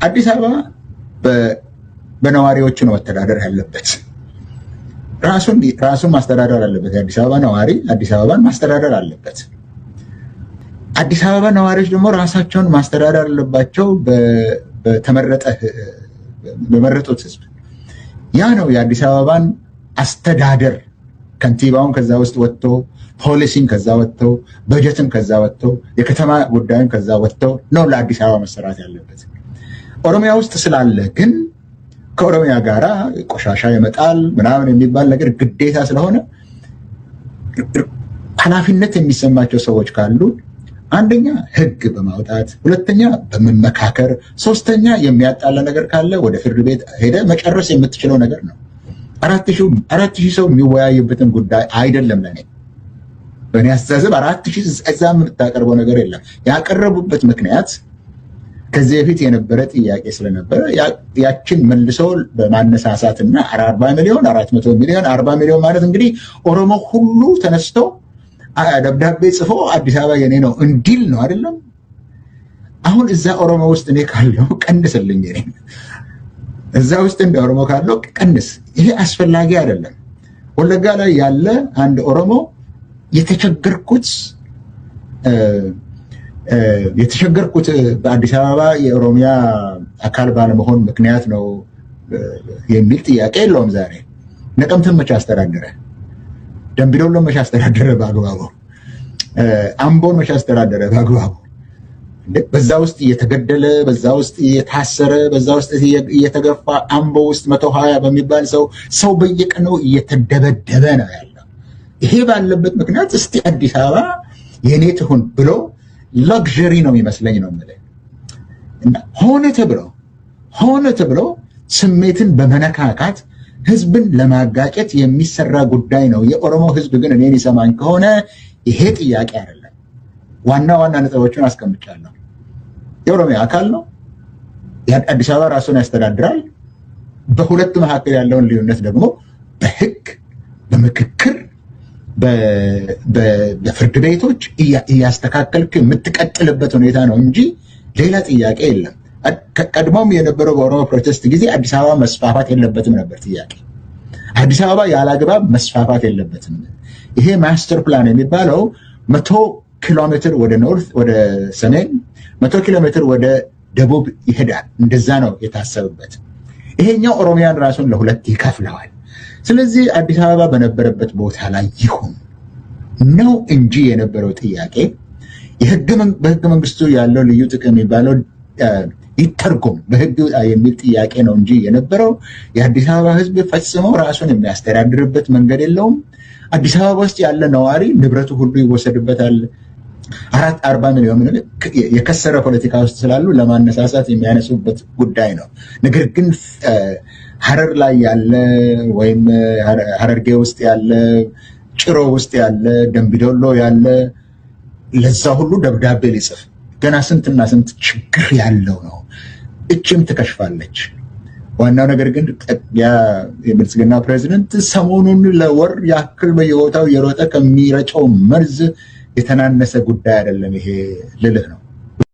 አዲስ አበባ በነዋሪዎቹ ነው መተዳደር ያለበት። ራሱን ማስተዳደር አለበት። የአዲስ አበባ ነዋሪ አዲስ አበባን ማስተዳደር አለበት። አዲስ አበባ ነዋሪዎች ደግሞ ራሳቸውን ማስተዳደር አለባቸው በመረጡት ህዝብ። ያ ነው የአዲስ አበባን አስተዳደር። ከንቲባውን ከዛ ውስጥ ወጥቶ፣ ፖሊሲን ከዛ ወጥቶ፣ በጀትን ከዛ ወጥቶ፣ የከተማ ጉዳይን ከዛ ወጥቶ ነው ለአዲስ አበባ መሰራት ያለበት። ኦሮሚያ ውስጥ ስላለ ግን ከኦሮሚያ ጋራ ቆሻሻ ይመጣል ምናምን የሚባል ነገር ግዴታ ስለሆነ ኃላፊነት የሚሰማቸው ሰዎች ካሉ አንደኛ ህግ በማውጣት፣ ሁለተኛ በመመካከር፣ ሶስተኛ የሚያጣላ ነገር ካለ ወደ ፍርድ ቤት ሄደ መጨረስ የምትችለው ነገር ነው። 4,000 ሰው የሚወያይበትን ጉዳይ አይደለም። ለኔ በእኔ አስተሳሰብ 4,000 እዛም የምታቀርበው ነገር የለም። ያቀረቡበት ምክንያት ከዚህ በፊት የነበረ ጥያቄ ስለነበረ ያችን መልሶ በማነሳሳትና 40 ሚሊዮን 400 ሚሊዮን 40 ሚሊዮን ማለት እንግዲህ ኦሮሞ ሁሉ ተነስቶ ደብዳቤ ጽፎ አዲስ አበባ የኔ ነው እንዲል ነው አይደለም። አሁን እዛ ኦሮሞ ውስጥ እኔ ካለው ቀንስልኝ፣ እኔ እዛ ውስጥ እንደ ኦሮሞ ካለው ቀንስ። ይሄ አስፈላጊ አይደለም። ወለጋ ላይ ያለ አንድ ኦሮሞ የተቸገርኩት በአዲስ አበባ የኦሮሚያ አካል ባለመሆን ምክንያት ነው የሚል ጥያቄ የለውም። ዛሬ ነቀምትን መቼ አስተዳደረ? ደምቢዶሎ መቼ አስተዳደረ በአግባቡ? አምቦን መቼ አስተዳደረ በአግባቡ? በዛ ውስጥ እየተገደለ፣ በዛ ውስጥ እየታሰረ፣ በዛ ውስጥ እየተገፋ፣ አምቦ ውስጥ 120 በሚባል ሰው በየቀኑ እየተደበደበ ነው ያለው። ይሄ ባለበት ምክንያት እስቲ አዲስ አበባ የኔ ትሁን ብሎ ላግዠሪ ነው የሚመስለኝ ነው የምልህ። እና ሆነ ተብሎ ስሜትን በመነካካት ህዝብን ለማጋጨት የሚሰራ ጉዳይ ነው። የኦሮሞ ህዝብ ግን እኔን ይሰማኝ ከሆነ ይሄ ጥያቄ አይደለም። ዋና ነጥቦችን አስቀምጫለሁ። የኦሮሚያ አካል ነው። አዲስ አበባ ራሱን ያስተዳድራል። በሁለቱ መካከል ያለውን ልዩነት ደግሞ በህግ በምክክር በፍርድ ቤቶች እያስተካከልክ የምትቀጥልበት ሁኔታ ነው እንጂ ሌላ ጥያቄ የለም። ቀድሞም የነበረው በኦሮሞ ፕሮቴስት ጊዜ አዲስ አበባ መስፋፋት የለበትም ነበር ጥያቄ። አዲስ አበባ ያላግባብ መስፋፋት የለበትም። ይሄ ማስተር ፕላን የሚባለው 100 ኪሎ ሜትር ወደ ኖርት ወደ ሰሜን፣ 100 ኪሎ ሜትር ወደ ደቡብ ይሄዳል። እንደዛ ነው የታሰበበት። ይሄኛው ኦሮሚያን ራሱን ለሁለት ይከፍለዋል። ስለዚህ አዲስ አበባ በነበረበት ቦታ ላይ ይሁን ነው እንጂ የነበረው ጥያቄ በህገ መንግስቱ ያለው ልዩ ጥቅም የሚባለው ይተርጎም በህግ የሚል ጥያቄ ነው እንጂ የነበረው የአዲስ አበባ ህዝብ ፈጽሞ ራሱን የሚያስተዳድርበት መንገድ የለውም። አዲስ አበባ ውስጥ ያለ ነዋሪ ንብረቱ ሁሉ ይወሰድበታል። 40 ሚሊዮን የከሰረ ፖለቲካ ውስጥ ስላሉ ለማነሳሳት የሚያነሱበት ጉዳይ ነው። ነገር ግን ሀረር ላይ ያለ ወይም ሀረርጌ ውስጥ ያለ፣ ጭሮ ውስጥ ያለ፣ ደምቢዶሎ ያለ ለዛ ሁሉ ደብዳቤ ሊጽፍ ገና ስንትና ስንት ችግር ያለው ነው። እችም ትከሽፋለች። ዋናው ነገር ግን የብልጽግና ፕሬዚደንት ሰሞኑን ለወር ያክል በየቦታው የሮጠ ከሚረጨው መርዝ የተናነሰ ጉዳይ አይደለም ይሄ ልልህ ነው።